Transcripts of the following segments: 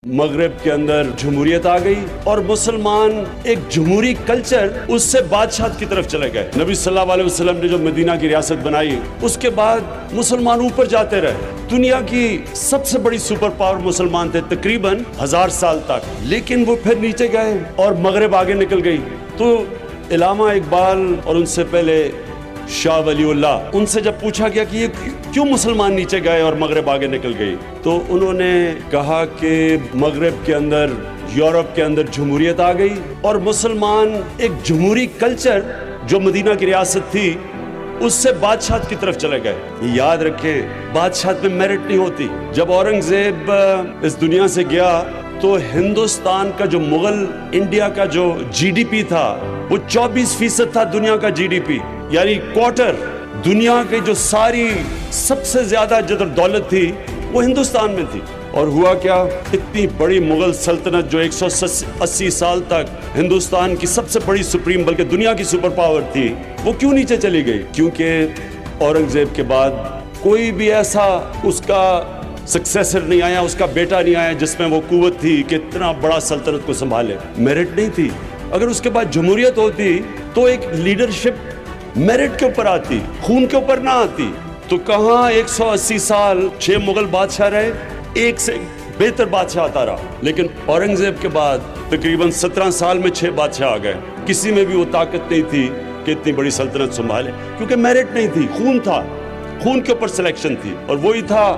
مغرب کے اندر جمہوریت آ گئی اور مسلمان ایک جمہوری کلچر اس سے بادشاہت کی طرف چلے گئے۔ نبی صلی اللہ علیہ وسلم نے جو مدینہ کی ریاست بنائی اس کے بعد مسلمان اوپر جاتے رہے۔ دنیا کی سب سے بڑی سپر پاور مسلمان تھے تقریباً 1000 سال تک، لیکن وہ پھر نیچے گئے اور مغرب آگے نکل گئی۔ تو علامہ اقبال اور ان سے پہلے شاہ ولی اللہ، ان سے جب پوچھا گیا کہ یہ کیوں مسلمان نیچے گئے اور مغرب آگے نکل گئی، تو انہوں نے کہا کہ مغرب کے اندر، یورپ کے اندر جمہوریت آ گئی اور مسلمان ایک جمہوری کلچر جو مدینہ کی ریاست تھی اس سے بادشاہت کی طرف چلے گئے۔ یہ یاد رکھیں، بادشاہت میں میرٹ نہیں ہوتی۔ جب اورنگزیب اس دنیا سے گیا تو ہندوستان کا جو مغل انڈیا کا جو جی ڈی پی تھا وہ 24% تھا دنیا کا جی ڈی پی، یعنی کوارٹر دنیا کی جو ساری سب سے زیادہ جدر دولت تھی وہ ہندوستان میں تھی۔ اور ہوا کیا، اتنی بڑی مغل سلطنت جو 180 سال تک ہندوستان کی سب سے بڑی سپریم بلکہ دنیا کی سپر پاور تھی، وہ کیوں نیچے چلی گئی؟ کیونکہ اورنگزیب کے بعد کوئی بھی ایسا اس کا سکسیسر نہیں آیا، اس کا بیٹا نہیں آیا جس میں وہ قوت تھی کہ اتنا بڑا سلطنت کو سنبھالے۔ میرٹ نہیں تھی۔ اگر اس کے بعد جمہوریت ہوتی تو ایک لیڈرشپ میرٹ کے اوپر آتی، خون کے اوپر نہ آتی۔ تو کہاں 180 سال 6 مغل بادشاہ رہے، ایک سے بہتر بادشاہ آتا رہا، لیکن اورنگزیب کے بعد تقریباً 17 سال میں 6 بادشاہ آ گئے۔ کسی میں بھی وہ طاقت نہیں تھی کہ اتنی بڑی سلطنت سنبھالے، کیونکہ میرٹ نہیں تھی، خون تھا، خون کے اوپر سلیکشن تھی۔ اور وہی تھا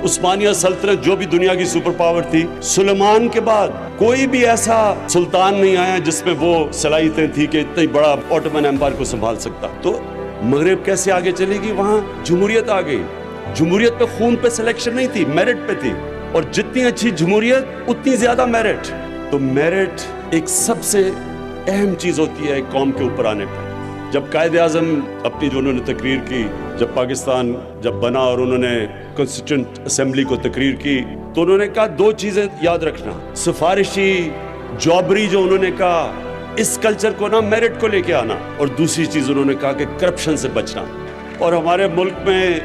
عثمانیہ سلطنت جو بھی دنیا کی سپر پاور تھی۔ سلیمان کے بعد کوئی بھی ایسا سلطان نہیں آیا جس میں وہ صلاحیتیں تھی کہ اتنی بڑا اوٹومن ایمپائر کو سنبھال سکتا۔ تو مغرب کیسے آگے چلے گی؟ وہاں جمہوریت آ گئی۔ جمہوریت پہ خون پہ سلیکشن نہیں تھی، میرٹ پہ تھی، اور جتنی اچھی جمہوریت اتنی زیادہ میرٹ۔ تو میرٹ ایک سب سے اہم چیز ہوتی ہے ایک قوم کے اوپر آنے پہ۔ جب قائد اعظم اپنی جو انہوں نے تقریر کی، جب پاکستان جب بنا اور انہوں نے کانسٹیٹیوئنٹ اسمبلی کو تقریر کی، تو انہوں نے کہا 2 چیزیں یاد رکھنا، سفارشی جابری جو انہوں نے کہا، اس کلچر کو نا میرٹ کو لے کے آنا، اور دوسری چیز انہوں نے کہا کہ کرپشن سے بچنا۔ اور ہمارے ملک میں